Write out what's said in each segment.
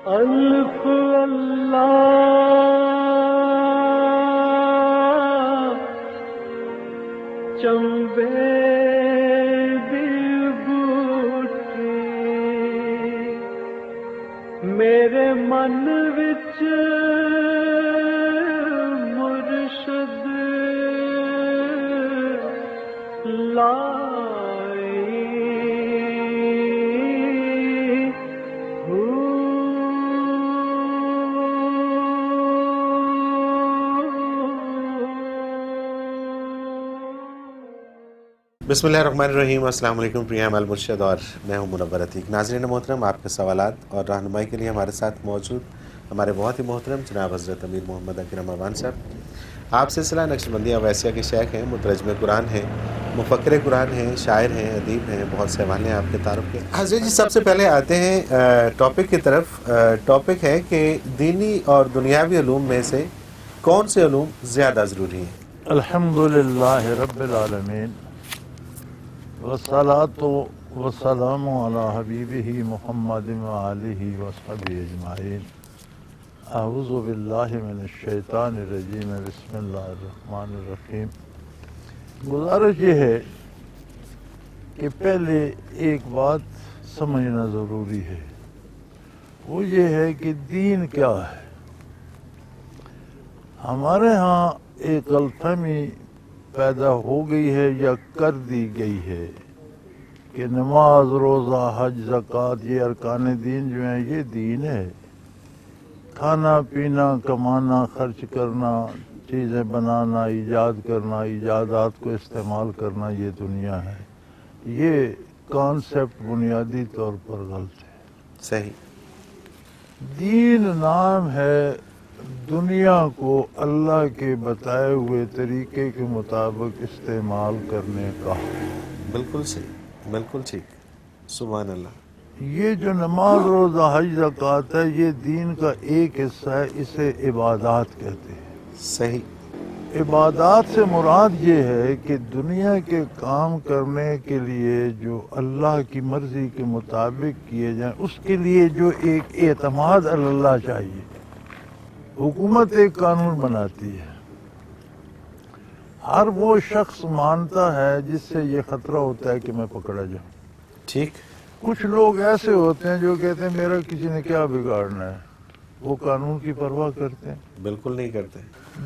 الف اللہ چمبے دی بوٹی میرے من وچ مرشد بسم اللہ الرحمن الرحیم۔ السلام علیکم، پریہ عمل مرشد اور میں ہوں منور عتیق۔ ناظرین محترم، آپ کے سوالات اور رہنمائی کے لیے ہمارے ساتھ موجود ہمارے بہت ہی محترم جناب حضرت امیر محمد اکرم اعوان صاحب۔ آپ سلسلہ نقشبندیہ اویسیہ کے شیخ ہیں، مترجم قرآن ہیں، مفکر قرآن ہیں، شاعر ہیں، ادیب ہیں، بہت سے حوالے ہیں آپ کے تعارف کے۔ حضرت جی، سب سے پہلے آتے ہیں ٹاپک کی طرف۔ ٹاپک ہے کہ دینی اور دنیاوی علوم میں سے کون سے علوم زیادہ ضروری ہیں؟ الحمدللہ رب العالمین والصلاة والسلام علی حبیبہ محمد وآلہ وصحبہ اجمعین۔ اعوذ باللہ من الشیطان الرجیم، بسم اللہ الرحمن الرحیم۔ گزارش یہ ہے کہ پہلے ایک بات سمجھنا ضروری ہے، وہ یہ ہے کہ دین کیا ہے۔ ہمارے ہاں ایک غلط فہمی پیدا ہو گئی ہے یا کر دی گئی ہے کہ نماز، روزہ، حج، زکوٰۃ یہ ارکان دین جو ہیں یہ دین ہے۔ کھانا پینا، کمانا، خرچ کرنا، چیزیں بنانا، ایجاد کرنا، ایجادات کو استعمال کرنا یہ دنیا ہے۔ یہ کانسیپٹ بنیادی طور پر غلط ہے۔ صحیح۔ دین نام ہے دنیا کو اللہ کے بتائے ہوئے طریقے کے مطابق استعمال کرنے کا۔ بالکل صحیح، بالکل ٹھیک، سبحان اللہ۔ یہ جو نماز، روزہ، حج، زکوٰۃ ہے یہ دین کا ایک حصہ ہے، اسے عبادات کہتے ہیں۔ صحیح۔ عبادات سے مراد یہ ہے کہ دنیا کے کام کرنے کے لیے جو اللہ کی مرضی کے مطابق کیے جائیں، اس کے لیے جو ایک اعتماد اللہ چاہیے۔ حکومت ایک قانون بناتی ہے، ہر وہ شخص مانتا ہے جس سے یہ خطرہ ہوتا ہے کہ میں پکڑا جاؤں۔ ٹھیک۔ کچھ لوگ ایسے ہوتے ہیں جو کہتے ہیں میرا کسی نے کیا بگاڑنا ہے، وہ قانون کی پرواہ کرتے ہیں۔ بالکل نہیں کرتے۔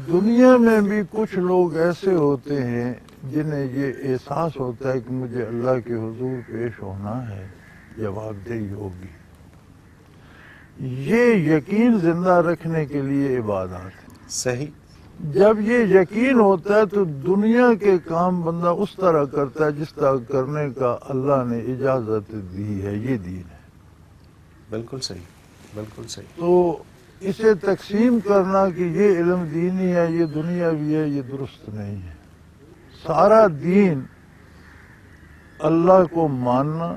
دنیا میں بھی کچھ لوگ ایسے ہوتے ہیں جنہیں یہ احساس ہوتا ہے کہ مجھے اللہ کے حضور پیش ہونا ہے، جواب دہی ہوگی۔ یہ یقین زندہ رکھنے کے لیے عبادات ہے۔ صحیح۔ جب یہ یقین ہوتا ہے تو دنیا کے کام بندہ اس طرح کرتا ہے جس طرح کرنے کا اللہ نے اجازت دی ہے، یہ دین ہے۔ بالکل صحیح، بالکل صحیح۔ تو اسے تقسیم کرنا کہ یہ علم دینی ہے، یہ دنیاوی ہے، یہ درست نہیں ہے۔ سارا دین اللہ کو ماننا،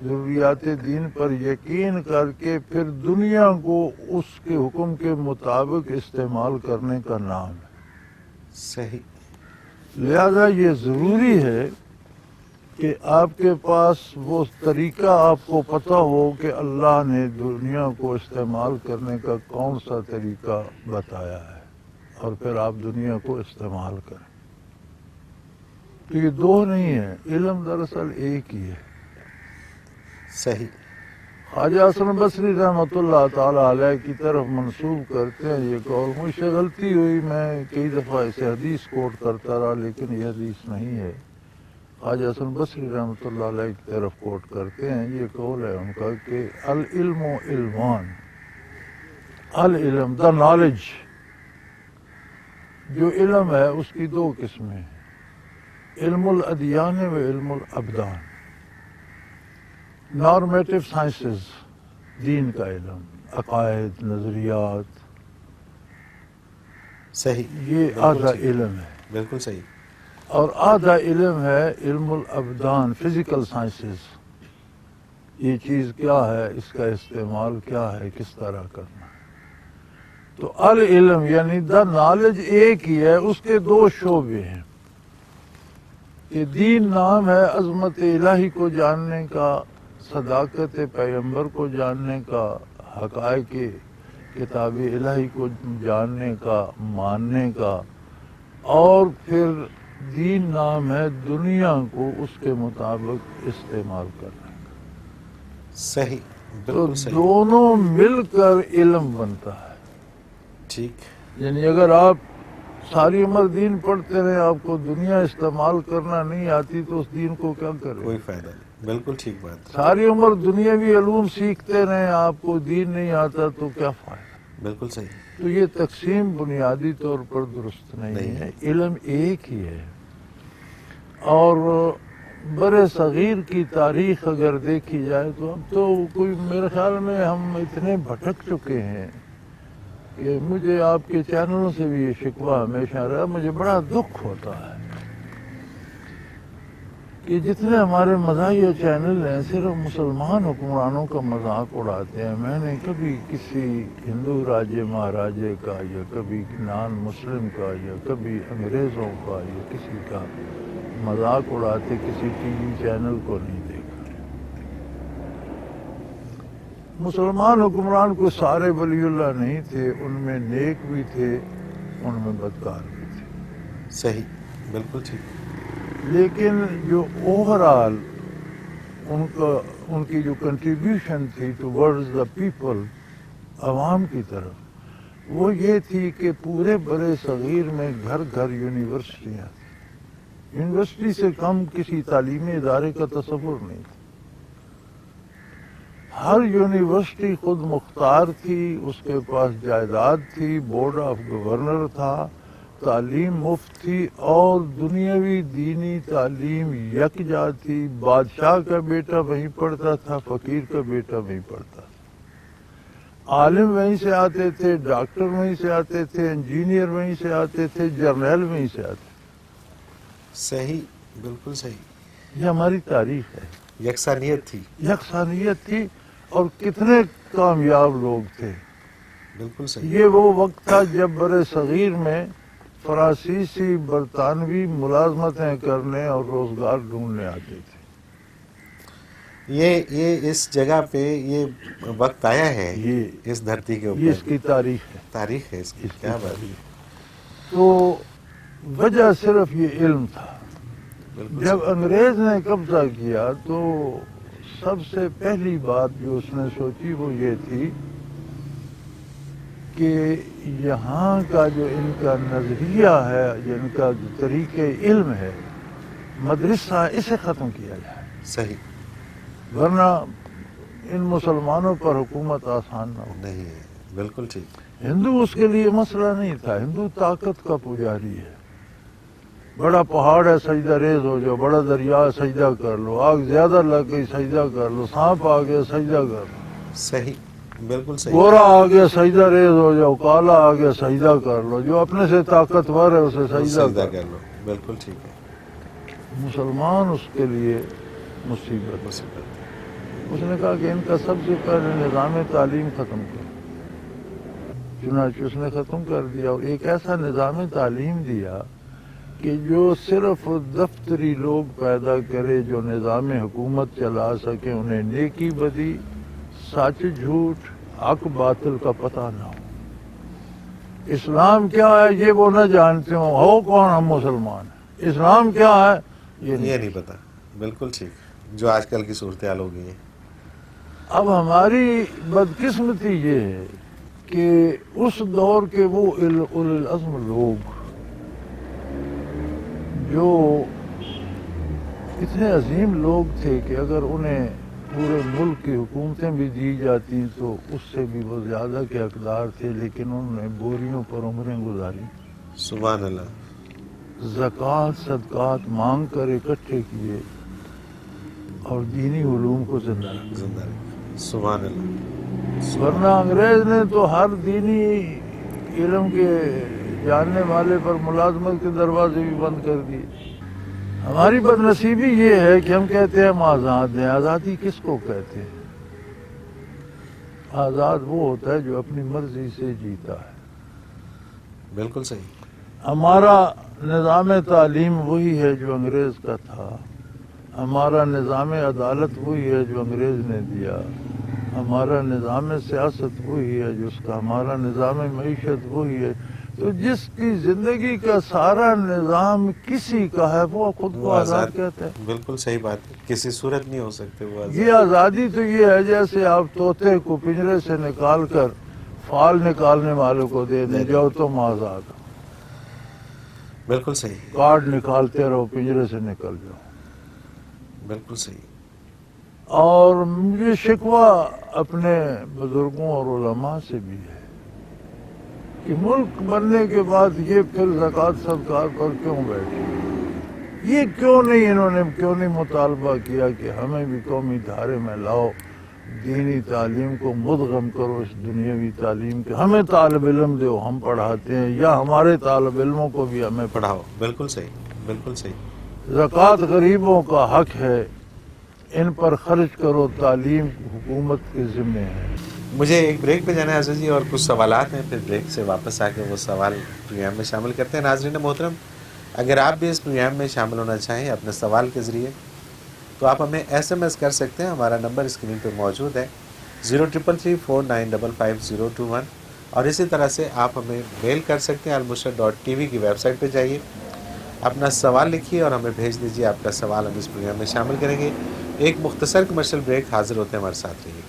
ضروریات دین پر یقین کر کے پھر دنیا کو اس کے حکم کے مطابق استعمال کرنے کا نام ہے۔ صحیح۔ لہذا یہ ضروری ہے کہ آپ کے پاس وہ طریقہ آپ کو پتہ ہو کہ اللہ نے دنیا کو استعمال کرنے کا کون سا طریقہ بتایا ہے، اور پھر آپ دنیا کو استعمال کریں۔ تو یہ دو نہیں ہے، علم دراصل ایک ہی ہے۔ صحیح۔ خواجہ حسن بصری رحمۃ اللہ تعالیٰ علیہ کی طرف منسوب کرتے ہیں یہ قول۔ مجھ سے غلطی ہوئی، میں کئی دفعہ اسے حدیث کوٹ کرتا رہا لیکن یہ حدیث نہیں ہے۔ خواجہ حسن بصری رحمۃ اللہ علیہ کی طرف کوٹ کرتے ہیں، یہ قول ہے ان کا کہ العلم علمان، العلم دا نالج، جو علم ہے اس کی دو قسمیں ہیں، علم الادیان و علم الابدان۔ نارمیٹو سائنسز، دین کا علم، عقائد، نظریات، صحیح، یہ آدھا علم ہے۔ بالکل صحیح۔ اور آدھا علم ہے علم الابدان، فزیکل سائنسز، یہ چیز کیا ہے، اس کا استعمال کیا ہے، کس طرح کرنا ہے۔ تو العلم یعنی دا نالج ایک ہی ہے، اس کے دو شعبے ہیں۔ کہ دین نام ہے عظمت الہی کو جاننے کا، صداقت پیغمبر کو جاننے کا، حقائق کتاب الہی کو جاننے کا، ماننے کا، اور پھر دین نام ہے دنیا کو اس کے مطابق استعمال کرنا کا۔ صحیح، تو بالکل صحیح، دونوں مل کر علم بنتا ہے۔ ٹھیک، یعنی اگر آپ ساری عمر دین پڑھتے رہے، آپ کو دنیا استعمال کرنا نہیں آتی تو اس دین کو کیا کریں؟ کوئی فائدہ نہیں، بالکل ٹھیک بات، ساری عمر دنیاوی علوم سیکھتے رہے، آپ کو دین نہیں آتا تو کیا فائدہ؟ بالکل صحیح، تو یہ تقسیم بنیادی طور پر درست نہیں ہے۔ علم ایک ہی ہے، اور برے صغیر کی تاریخ اگر دیکھی جائے تو اب تو کوئی میرے خیال میں ہم اتنے بھٹک چکے ہیں کہ مجھے آپ کے چینلوں سے بھی یہ شکوہ ہمیشہ رہا، مجھے بڑا دکھ ہوتا ہے کہ جتنے ہمارے مذاہب چینل ہیں صرف مسلمان حکمرانوں کا مذاق اڑاتے ہیں۔ میں نے کبھی کسی ہندو راجے مہاراجے کا یا کبھی نان مسلم کا یا کبھی انگریزوں کا یا کسی کا مذاق اڑاتے کسی ٹی وی چینل کو نہیں دیکھا۔ مسلمان حکمران کو سارے ولی اللہ نہیں تھے، ان میں نیک بھی تھے، ان میں بدکار بھی تھے، صحیح، بالکل ٹھیک، لیکن جو اوورآل ان کی جو کنٹریبیوشن تھی ٹوورڈز دا پیپل، عوام کی طرف، وہ یہ تھی کہ پورے برے صغیر میں گھر گھر یونیورسٹیاں تھیں۔ یونیورسٹی سے کم کسی تعلیمی ادارے کا تصور نہیں تھا۔ ہر یونیورسٹی خود مختار تھی، اس کے پاس جائیداد تھی، بورڈ آف گورنر تھا، تعلیم مفت تھی، اور دنیاوی دینی تعلیم یکجا تھی۔ بادشاہ کا بیٹا وہیں پڑھتا تھا، فقیر کا بیٹا وہیں پڑھتا تھا، عالم وہیں سے آتے تھے، ڈاکٹر وہیں سے آتے تھے، انجینئر وہیں سے آتے تھے، جرنیل وہیں سے آتے تھے۔ صحیح، بالکل صحیح، یہ ہماری تاریخ ہے۔ یکسانیت تھی، یکسانیت تھی، اور کتنے کامیاب لوگ تھے۔ بالکل صحیح، یہ وہ وقت تھا جب برے صغیر میں فرانسیسی برطانوی ملازمتیں کرنے اور روزگار ڈھونڈنے آتے تھے۔ یہ اس جگہ پہ یہ وقت آیا ہے، یہ اس دھرتی کے یہ اس اوپر کی تاریخ ہے۔ تاریخ ہے اس کی، اس کی کیا بات ہے، تاریخ۔ تو وجہ صرف یہ علم تھا۔ بالکل جب صحیح، انگریز نے قبضہ کیا تو سب سے پہلی بات جو اس نے سوچی وہ یہ تھی کہ یہاں کا جو ان کا نظریہ ہے، ان کا جو طریقہ علم ہے، مدرسہ، اسے ختم کیا جائے، صحیح، ورنہ ان مسلمانوں پر حکومت آسان نہ ہو۔ نہیں ہے، بالکل ٹھیک، ہندو اس کے لیے مسئلہ نہیں تھا، ہندو طاقت کا پجاری ہے۔ بڑا پہاڑ ہے، سجدہ ریز ہو جاؤ، بڑا دریا ہے، سجدہ کر لو، آگ زیادہ لگ گئی، سجدہ کر لو، سانپ آ گیا، سجدہ کر لو، صحیح، بالکل صحیح، گورا آ گیا، سجدہ ریز ہو جاؤ، کالا آ گیا، سجدہ کر لو، جو اپنے سے طاقتور ہے اسے سجدہ سجدہ کر کر لو، بالکل ٹھیک ہے، لو۔ مسلمان اس کے لیے مصیبت۔ مصیبت، اس نے کہا کہ ان کا سب سے پہلے نظام تعلیم ختم کرو۔ چنانچہ اس نے ختم کر دیا، اور ایک ایسا نظام تعلیم دیا کہ جو صرف دفتری لوگ پیدا کرے، جو نظام حکومت چلا سکے، انہیں نیکی بدی، سچ جھوٹ، حق باطل کا پتہ نہ ہو۔ اسلام کیا ہے یہ وہ نہ جانتے ہو کون ہم مسلمان ہیں، اسلام کیا ہے یہ یہ نہیں پتا، بالکل ٹھیک، جو آج کل کی صورتحال ہو گئی ہے۔ اب ہماری بدقسمتی یہ ہے کہ اس دور کے وہ اولو العزم لوگ جو اتنے عظیم لوگ تھے کہ اگر انہیں پورے ملک کی حکومتیں بھی دی جاتی تو اس سے بھی وہ زیادہ کے حقدار تھے، لیکن انہوں نے بوریوں پر عمریں گزاری، سبحان اللہ، زکوٰۃ صدقات مانگ کر اکٹھے کیے اور دینی علوم کو زندہ رکھا۔ زندہ رہے، سبحان اللہ، ورنہ انگریز نے تو ہر دینی علم کے جاننے والے پر ملازمت کے دروازے بھی بند کر دیے۔ ہماری بد نصیبی یہ ہے کہ ہم کہتے ہیں ہم آزاد ہیں۔ آزادی کس کو کہتے ہیں؟ آزاد وہ ہوتا ہے جو اپنی مرضی سے جیتا ہے۔ بالکل صحیح، ہمارا نظام تعلیم وہی ہے جو انگریز کا تھا، ہمارا نظام عدالت وہی ہے جو انگریز نے دیا، ہمارا نظام سیاست وہی ہے، جس کا ہمارا نظام معیشت وہی ہے، تو جس کی زندگی کا سارا نظام کسی کا ہے وہ خود کو آزاد کہتے ہیں۔ بالکل صحیح بات ہے، کسی صورت نہیں ہو سکتے وہ آزاد۔ یہ آزادی تو یہ ہے جیسے آپ طوطے کو پنجرے سے نکال کر فال نکالنے والے کو دے دیں، جاؤ تم آزاد ہو، بالکل صحیح، کارڈ نکالتے رہو، پنجرے سے نکل جاؤ۔ بالکل صحیح۔ اور مجھے شکوہ اپنے بزرگوں اور علماء سے بھی ہے کہ ملک بننے کے بعد یہ پھر زکوٰۃ صدقات پر کیوں بیٹھے، یہ کیوں نہیں مطالبہ کیا کہ ہمیں بھی قومی دھارے میں لاؤ، دینی تعلیم کو مدغم کرو اس دنیاوی تعلیم کے، ہمیں طالب علم دو، ہم پڑھاتے ہیں، یا ہمارے طالب علموں کو بھی ہمیں پڑھاؤ۔ بالکل صحیح، بالکل صحیح۔ زکوٰۃ غریبوں کا حق ہے، ان پر خرچ کرو، تعلیم حکومت کے ذمہ ہے۔ مجھے ایک بریک پہ جانا ہے حضرت جی، اور کچھ سوالات ہیں، پھر بریک سے واپس آ کے وہ سوال پروگرام میں شامل کرتے ہیں۔ ناظرین محترم، اگر آپ بھی اس پروگرام میں شامل ہونا چاہیں اپنے سوال کے ذریعے، تو آپ ہمیں SMS کر سکتے ہیں۔ ہمارا نمبر اسکرین پہ موجود ہے 033349555021، اور اسی طرح سے آپ ہمیں میل کر سکتے ہیں almurshid.tv کی ویب سائٹ پہ جائیے، اپنا سوال لکھیے اور ہمیں بھیج دیجیے آپ کا سوال، ہم اس پروگرام میں شامل کریں گے۔ ایک مختصر کمرشل بریک، حاضر ہوتے ہیں، ہمارے ساتھ رہیے۔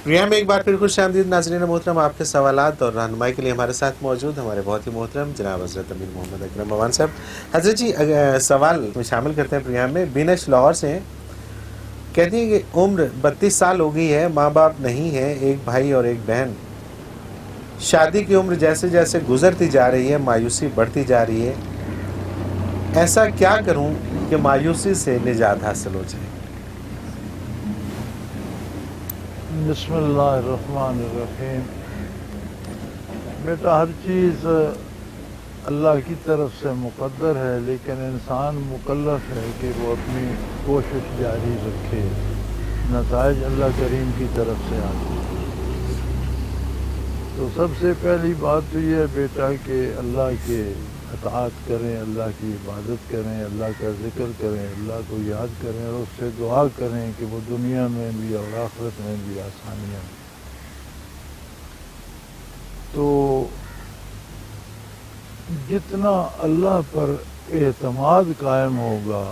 پروگرام میں ایک بار پھر خوش آمدید ناظرین محترم، آپ کے سوالات اور رہنمائی کے لیے ہمارے ساتھ موجود ہمارے بہت ہی محترم جناب حضرت امیر محمد اکرم اوان صاحب۔ حضرت جی، سوال میں شامل کرتے ہیں پروگرام میں۔ بینش لاہور سے ہیں، کہتی ہیں کہ عمر 32 سال ہو گئی ہے، ماں باپ نہیں ہے، ایک بھائی اور ایک بہن، شادی کی عمر جیسے جیسے گزرتی جا رہی ہے مایوسی بڑھتی جا رہی ہے، ایسا کیا کروں کہ مایوسی سے نجات حاصل ہو جائے؟ بسم اللہ الرحمن الرحیم۔ بیٹا، ہر چیز اللہ کی طرف سے مقدر ہے، لیکن انسان مکلف ہے کہ وہ اپنی کوشش جاری رکھے، نتائج اللہ کریم کی طرف سے آتے ہیں۔ تو سب سے پہلی بات تو یہ ہے بیٹا کہ اللہ کے اطاعت کریں، اللہ کی عبادت کریں، اللہ کا ذکر کریں، اللہ کو یاد کریں، اور اس سے دعا کریں کہ وہ دنیا میں بھی اور آخرت میں بھی آسانیاں دیں۔ تو جتنا اللہ پر اعتماد قائم ہوگا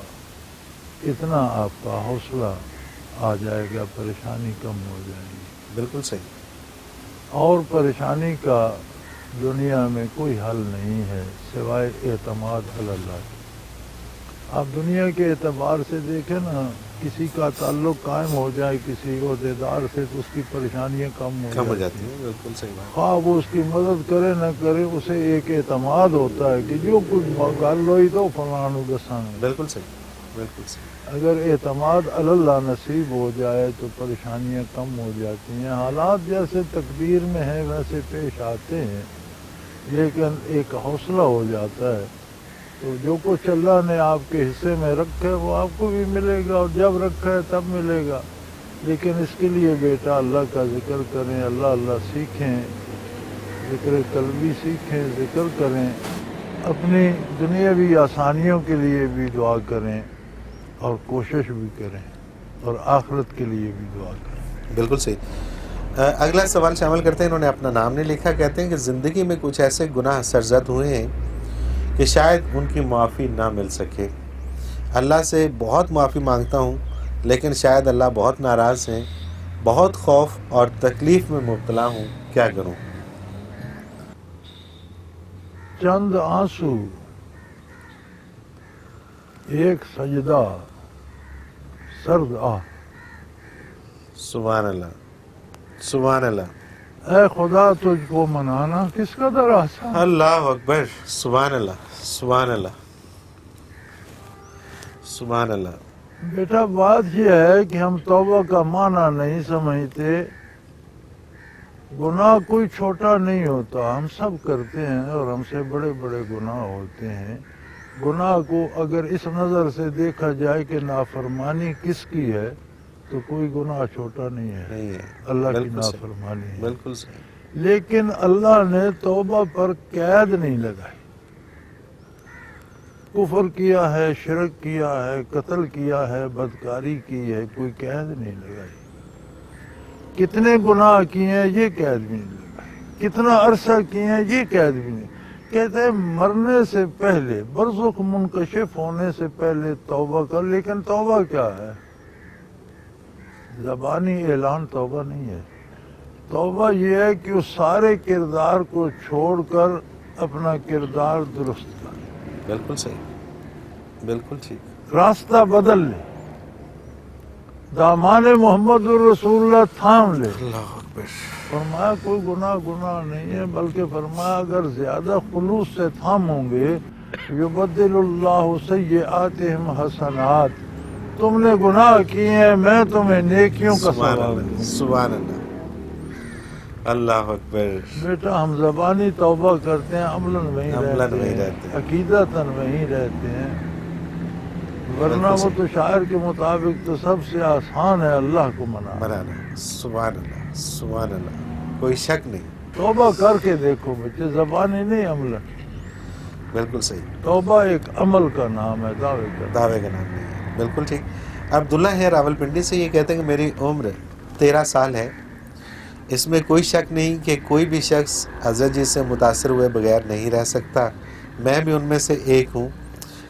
اتنا آپ کا حوصلہ آ جائے گا، پریشانی کم ہو جائے گی۔ بالکل صحیح۔ اور پریشانی کا دنیا میں کوئی حل نہیں ہے سوائے اعتماد علی اللہ کے۔ آپ دنیا کے اعتبار سے دیکھیں نا، کسی کا تعلق قائم ہو جائے کسی عہدیدار سے تو اس کی پریشانیاں کم ہو جاتی ہیں۔ بالکل صحیح بات۔ خواہ وہ اس کی مدد کرے نہ کرے، اسے ایک اعتماد ہوتا ہے کہ جو کچھ گل ہوئی تو فلاں نوں دساں۔ بالکل صحیح، بالکل صحیح۔ اگر اعتماد علی اللہ نصیب ہو جائے تو پریشانیاں کم ہو جاتی ہیں۔ حالات جیسے تقدیر میں ہیں ویسے پیش آتے ہیں، لیکن ایک حوصلہ ہو جاتا ہے۔ تو جو کچھ اللہ نے آپ کے حصے میں رکھا ہے وہ آپ کو بھی ملے گا، اور جب رکھا ہے تب ملے گا۔ لیکن اس کے لیے بیٹا اللہ کا ذکر کریں، اللہ سیکھیں، ذکر قلبی سیکھیں، ذکر کریں، اپنی دنیاوی آسانیوں کے لیے بھی دعا کریں اور کوشش بھی کریں، اور آخرت کے لیے بھی دعا کریں۔ بالکل صحیح۔ اگلا سوال شامل کرتے ہیں، انہوں نے اپنا نام نہیں لکھا، کہتے ہیں کہ زندگی میں کچھ ایسے گناہ سرزد ہوئے ہیں کہ شاید ان کی معافی نہ مل سکے، اللہ سے بہت معافی مانگتا ہوں لیکن شاید اللہ بہت ناراض ہیں، بہت خوف اور تکلیف میں مبتلا ہوں، کیا کروں؟ چند آنسو، ایک سجدہ، سرد آہ۔ سبحان اللہ، سبحان اللہ، اے خدا تجھ کو منانا کس قدر آسان۔ اللہ اکبر، سبحان اللہ، سبحان اللہ، سبحان اللہ۔ بیٹا بات یہ ہے کہ ہم توبہ کا معنی نہیں سمجھتے۔ گناہ کوئی چھوٹا نہیں ہوتا، ہم سب کرتے ہیں اور ہم سے بڑے بڑے گناہ ہوتے ہیں، گناہ کو اگر اس نظر سے دیکھا جائے کہ نافرمانی کس کی ہے تو کوئی گناہ چھوٹا نہیں ہے، نہیں ہے، اللہ کی بالکل صحیح، نافرمانی ہے۔ بالکل صحیح، لیکن اللہ نے توبہ پر قید نہیں لگائی۔ کفر کیا ہے، شرک کیا ہے، قتل کیا ہے، بدکاری کی ہے، کوئی قید نہیں لگائی۔ کتنے گناہ کیے ہیں یہ قید بھی نہیں لگائی، کتنا عرصہ کیے ہیں یہ قید بھی نہیں۔ کہتے ہیں مرنے سے پہلے، برزخ منکشف ہونے سے پہلے توبہ کر، لیکن توبہ کیا ہے؟ زبانی اعلان توبہ نہیں ہے۔ توبہ یہ ہے کہ اس سارے کردار کو چھوڑ کر اپنا کردار درست کر، بالکل صحیح، بالکل ٹھیک، راستہ بدل لے، دامان محمد الرسول اللہ تھام لے۔ اللہ اکبر، فرمایا کوئی گناہ نہیں ہے، بلکہ فرمایا اگر زیادہ خلوص سے تھاموں گے یبدل اللہ سیئاتہم حسنات، تم نے گناہ کیے ہیں میں تمہیں نیکیوں کا سبحان ثواب اللہ، دوں۔ سبحان اللہ، اللہ اکبر، بیٹا ہم زبانی توبہ کرتے ہیں، عملاً وہیں عملاً وہیں رہتے رہتے ہیں، ہیں، عقیدتاً وہیں رہتے ہیں، ورنہ وہ تو شاعر کے مطابق تو سب سے آسان ہے اللہ کو منانا۔ منانا، سبحان اللہ، سبحان اللہ، کوئی شک نہیں، توبہ کر کے دیکھو بچے، زبانی نہیں عملاً۔ بالکل صحیح، توبہ ایک عمل کا نام ہے، دعوے کا نام۔ دعوے کا نام نہیں ہے، بالکل ٹھیک۔ عبداللہ ہے راولپنڈی سے، یہ کہتے ہیں کہ میری عمر 13 سال ہے، اس میں کوئی شک نہیں کہ کوئی بھی شخص حضرت جی سے متاثر ہوئے بغیر نہیں رہ سکتا، میں بھی ان میں سے ایک ہوں،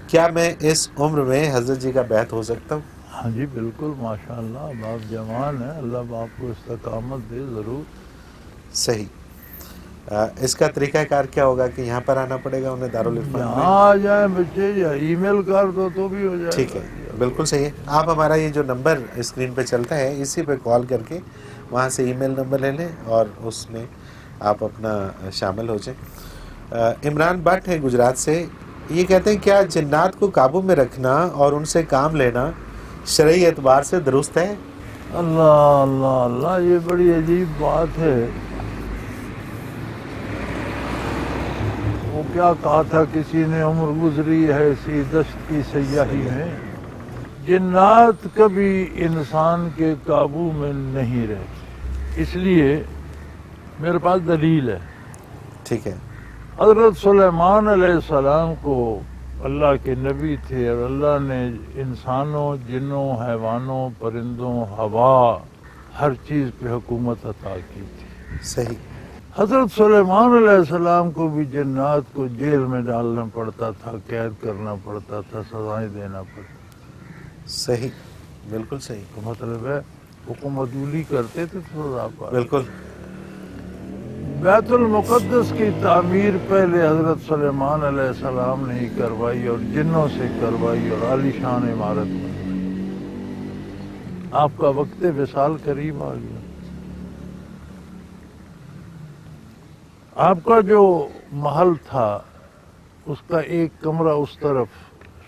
کیا میں اس عمر میں حضرت جی کا بیعت ہو سکتا ہوں؟ ہاں جی بالکل، ماشاءاللہ، اب آپ جوان ہیں، اللہ آپ کو استقامت دے ضرور۔ صحیح، اس کا طریقہ کار کیا ہوگا کہ یہاں پر آنا پڑے گا انہیں دارالعرفان میں؟ یہاں آ جائیں بچے، یا ای میل کر دو تو بھی ہو جائے گا۔ ٹھیک ہے، بالکل صحیح ہے۔ آپ ہمارا یہ جو نمبر اسکرین پہ چلتا ہے اسی پہ کال کر کے وہاں سے ای میل نمبر لے لیں اور اس میں آپ اپنا شامل ہو جائیں۔ عمران بٹ ہے گجرات سے، یہ کہتے ہیں کیا جنات کو قابو میں رکھنا اور ان سے کام لینا شرعی اعتبار سے درست ہے؟ اللہ اللہ اللہ، یہ بڑی عجیب بات ہے۔ وہ کیا کہا تھا کسی نے، عمر گزری ہے اسی دشت کی سیاہی میں، جنات کبھی انسان کے قابو میں نہیں رہتے۔ اس لیے میرے پاس دلیل ہے۔ ٹھیک ہے، حضرت سلیمان علیہ السلام کو اللہ کے نبی تھے، اور اللہ نے انسانوں، جنوں، حیوانوں، پرندوں، ہوا، ہر چیز پہ حکومت عطا کی تھی۔ صحیح، حضرت سلیمان علیہ السلام کو بھی جنات کو جیل میں ڈالنا پڑتا تھا، قید کرنا پڑتا تھا، سزائیں دینا پڑتا تھا۔ صحیح، بالکل صحیح، تو مطلب ہے حکم عدولی کرتے تھے سزا پا۔ بالکل، بیت المقدس کی تعمیر پہلے حضرت سلیمان علیہ السلام نے ہی کروائی، اور جنوں سے کروائی، اور عالی شان عمارت بنوائی۔ آپ کا وقت وصال قریب آ گیا۔ آپ کا جو محل تھا اس کا ایک کمرہ اس طرف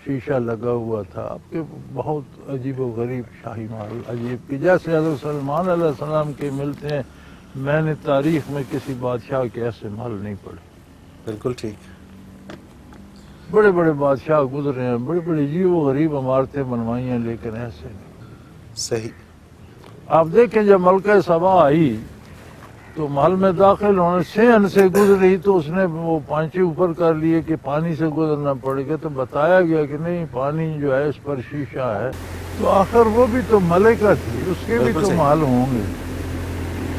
شیشہ لگا ہوا تھا۔ آپ کے بہت عجیب و غریب شاہی محل، عجیب کہ جیسے حضرت سلیمان علیہ السلام کے ملتے ہیں، میں نے تاریخ میں کسی بادشاہ کے ایسے محل نہیں پڑھے۔ بالکل ٹھیک، بڑے بڑے بادشاہ گزرے ہیں، بڑی بڑی عجیب و غریب عمارتیں بنوائی ہیں، لیکن ایسے نہیں۔ صحیح، آپ دیکھیں جب ملکہ سبا آئی تو محل میں داخل ہونے صحن سے گزری تو اس نے وہ پانچے اوپر کر لیے کہ پانی سے گزرنا پڑے گا، تو بتایا گیا کہ نہیں، پانی جو ہے اس پر شیشہ ہے۔ تو آخر وہ بھی تو ملکہ تھی، اس کے بھی بالکل تو صحیح۔ محل ہوں گے،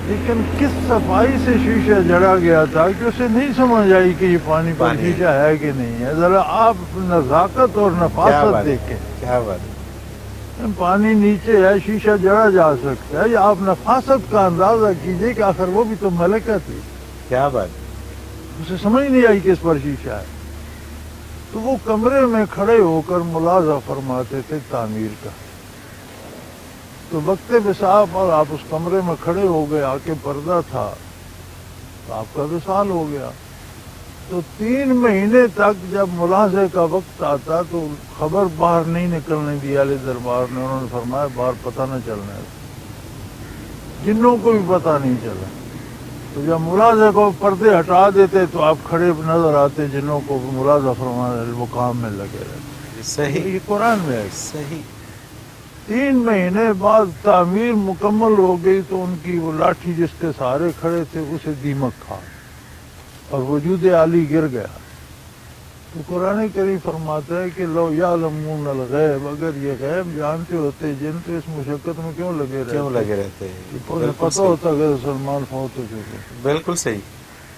لیکن کس صفائی سے شیشہ جڑا گیا تھا کہ اسے نہیں سمجھ آئی کہ یہ پانی پر پانی ہے۔ شیشہ ہے کہ نہیں ہے۔ ذرا آپ نزاکت اور کیا نفاست بات ہے، دیکھیں، کیا بات ہے، پانی نیچے ہے، شیشہ جڑا جا سکتا ہے، یا آپ نفاست کا اندازہ کیجئے کہ آخر وہ بھی تو ملکہ تھی، کیا بات، اسے سمجھ نہیں آئی کہ اس پر شیشہ ہے۔ تو وہ کمرے میں کھڑے ہو کر ملاحظہ فرماتے تھے تعمیر کا۔ تو وقت وصال پر آپ اس کمرے میں کھڑے ہو گئے، آکے پردہ تھا، تو آپ کا وصال ہو گیا۔ تو 3 مہینے تک جب ملاحظے کا وقت آتا تو خبر باہر نہیں نکلنے دی اہل دربار نے، انہوں نے فرمایا باہر پتہ نہ چلنا ہے، جنوں کو بھی پتہ نہیں چلا۔ تو جب ملاحظے کو پردے ہٹا دیتے تو آپ کھڑے نظر آتے جنوں کو ملاحظہ فرمانے وہ کام میں لگے رہتے. صحیح یہ قرآن میں ہے. صحیح. 3 مہینے بعد تعمیر مکمل ہو گئی تو ان کی وہ لاٹھی جس کے سہارے کھڑے تھے اسے دیمک کھا اور وجود عالی گر گیا. تو قرآن کریم فرماتا ہے کہ لو یعلمون الغیب، اگر یہ غیب جانتے ہوتے جن تو اس مشقت میں کیوں لگے رہتے ہیں؟ پتہ ہوتا اگر سلمان فوت ہو چکے. بالکل صحیح.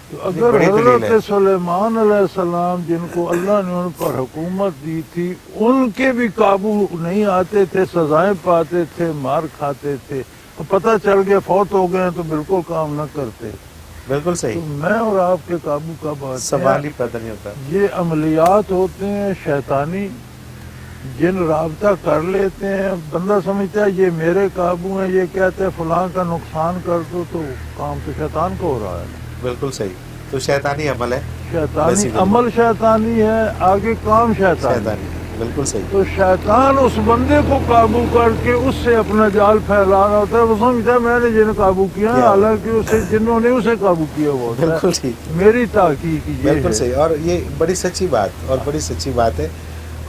تو اگر حضرت سلیمان علیہ السلام جن کو اللہ نے ان پر حکومت دی تھی ان کے بھی قابو نہیں آتے تھے، سزائیں پاتے تھے، مار کھاتے تھے، پتہ چل گیا فوت ہو گئے تو بالکل کام نہ کرتے. بالکل صحیح. تو میں اور آپ کے قابو کا بات سوال ہی پیدا نہیں ہوتا. یہ عملیات ہوتے ہیں شیطانی، جن رابطہ کر لیتے ہیں. بندہ سمجھتا ہے یہ میرے قابو ہیں، یہ کہتے ہیں فلاں کا نقصان کر دو، تو کام تو شیطان کو ہو رہا ہے. بالکل صحیح. تو شیطانی عمل ہے، شیطانی عمل شیطانی ہے، آگے کام شیطانی. بالکل صحیح. تو شیطان اس بندے کو قابو کر کے اس سے اپنا جال پھیلا رہا ہوتا ہے. وہ سمجھتا ہے میں نے جن قابو کیا ہے، حالانکہ اسے جنہوں نے اسے قابو کیا ہوا ہوتا ہے. بالکل ٹھیک. میری تحقیق یہ بالکل صحیح. اور یہ بڑی سچی بات اور بڑی سچی بات ہے.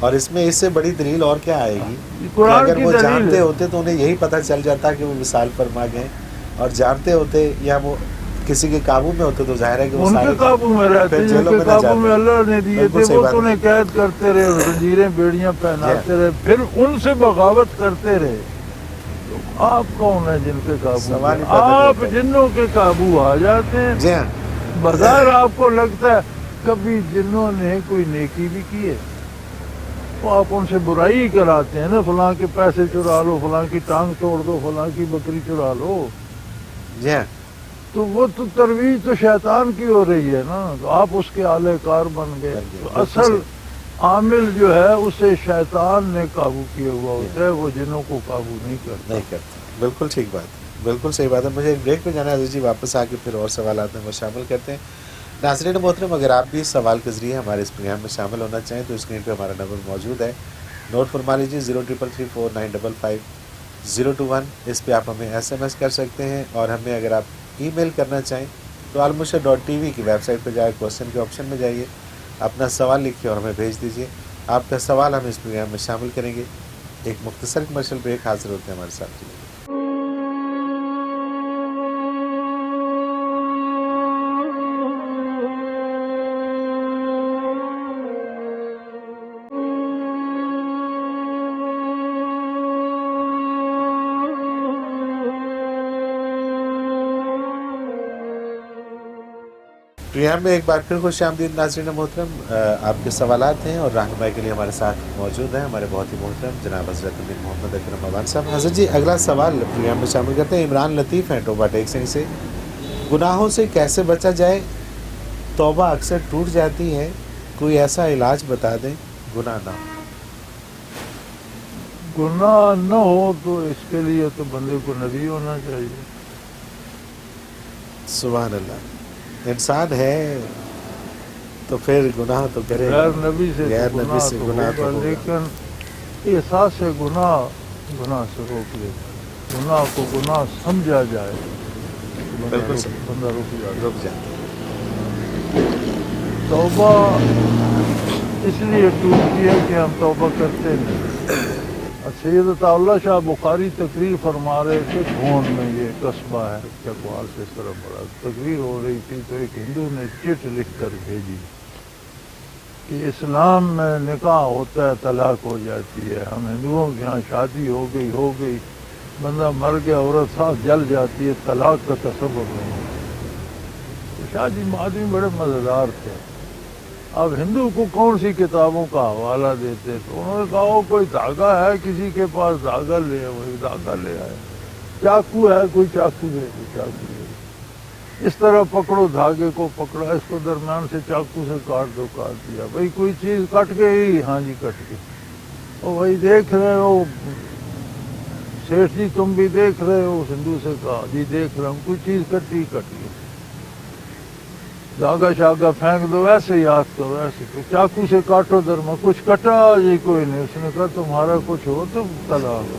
اور اس میں اس سے بڑی دلیل اور کیا آئے گی؟ قرآن اگر کی وہ دلیل جانتے ہے. ہوتے تو انہیں یہی پتہ چل جاتا کہ وہ وصال فرما گئے، اور جانتے ہوتے یا وہ کسی کے قابو میں ہوتے تو ظاہر ہے کہ وہ ان کے قابو میں رہتے، جن کے قابو میں اللہ نے دیے تھے وہ تو انہیں قید کرتے رہے، زنجیریں بیڑیاں پہناتے رہے، پھر ان سے بغاوت کرتے رہے. تو آپ کون ہیں جن کے قابو میں؟ آپ جنوں کے قابو آ جاتے ہیں. جی ہاں. بظاہر آپ کو لگتا ہے کبھی جنوں نے کوئی نیکی بھی کی ہے، تو آپ ان سے برائی کراتے ہیں نا، فلاں کے پیسے چرا لو، فلاں کی ٹانگ توڑ دو، فلاں کی بکری چرا لو. جی ہاں. تو وہ تو ترویج تو شیطان کی ہو رہی ہے نا. تو آپ اس کے اعلی کار بن گئے. تو اصل عامل جو ہے اسے شیطان نے قابو کیا ہوا ہوتا ہے، وہ جنوں کو قابو نہیں کرتا. بالکل ٹھیک بات. بالکل صحیح بات ہے. مجھے ایک بریک پہ جانا ہے جی، واپس آ کے پھر اور سوالات میں وہ شامل کرتے ہیں. ناظرین محترم، اگر آپ بھی اس سوال کے ذریعے ہمارے اس پروگرام میں شامل ہونا چاہیں تو اسکرین پہ ہمارا نمبر موجود ہے، نوٹ فرما لیجیے 03334955-021. اس پہ آپ ہمیں SMS کر سکتے ہیں، اور ہمیں اگر آپ ای میل کرنا چاہیں تو almurshed.tv کی ویب سائٹ پہ جائے کوشچن کے آپشن میں جائیے، اپنا سوال لکھیے اور ہمیں بھیج دیجیے. آپ کا سوال ہم اس پروگرام میں شامل کریں گے. ایک مختصر کمرشل بریک، حاضر ہوتے ہیں ہمارے ساتھ. پروگرام میں ایک بار پھر خوش آمدید ناظرین محترم. آپ کے سوالات ہیں اور رہنمائی کے لیے ہمارے ساتھ موجود ہیں ہمارے بہت ہی محترم جناب حضرت امیر محمد اکرم اوان صاحب. حضرت جی، اگلا سوال پروگرام میں شامل کرتے ہیں. عمران لطیف ہیں ٹوبہ ٹیک سنگھ سے. گناہوں سے کیسے بچا جائے؟ توبہ اکثر ٹوٹ جاتی ہے، کوئی ایسا علاج بتا دیں گناہ نہ ہو. گناہ نہ ہو تو اس کے لیے تو بندے کو نبی ہونا چاہیے. سبحان اللہ. انسان ہے تو پھر گناہ تو کرے، غیر نبی سے گناہ تو ہوگا. لیکن احساس گناہ سے روک لے. گناہ کو گناہ سمجھا جائے، بندہ رک جائے. توبہ اس لیے ٹوٹتی ہے کہ ہم توبہ کرتے نہیں. سید اللہ شاہ بخاری تقریر فرما رہے تھے بھون میں، یہ قصبہ ہے چکوال سے اس طرف بڑا. تقریر ہو رہی تھی تو ایک ہندو نے چٹ لکھ کر بھیجی کہ اسلام میں نکاح ہوتا ہے طلاق ہو جاتی ہے، ہم ہندوؤں کے یہاں شادی ہو گئی بندہ مر گیا، عورت ساتھ جل جاتی ہے، طلاق کا تصور نہیں. شادی آدمی بڑے مزیدار تھے. اب ہندو کو کون سی کتابوں کا حوالہ دیتے؟ تو انہوں نے کہا کوئی دھاگا ہے کسی کے پاس، دھاگا لے آئے. وہی دھاگا لے آئے. چاقو ہے کوئی چاقو دے دو، چاقو دے دو. اس طرح پکڑو، دھاگے کو پکڑا، اس کو درمیان سے چاقو سے کاٹ دو. کاٹ دیا. بھائی کوئی چیز کٹ گئی؟ ہاں جی کٹ گئی. اور وہی دیکھ رہے ہو سیٹھ جی، تم بھی دیکھ رہے ہو؟ ہندو سے کہا جی دیکھ رہا ہوں. کوئی چیز کٹی گئی. دھاگا شاگا پھینک دو، ایسے یاد کرو، ایسے چاقو سے کاٹو درما. کچھ کٹا جی؟ کوئی نہیں. اس نے کہا تمہارا کچھ ہو تو طلاق ہو.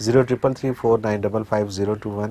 033349555021।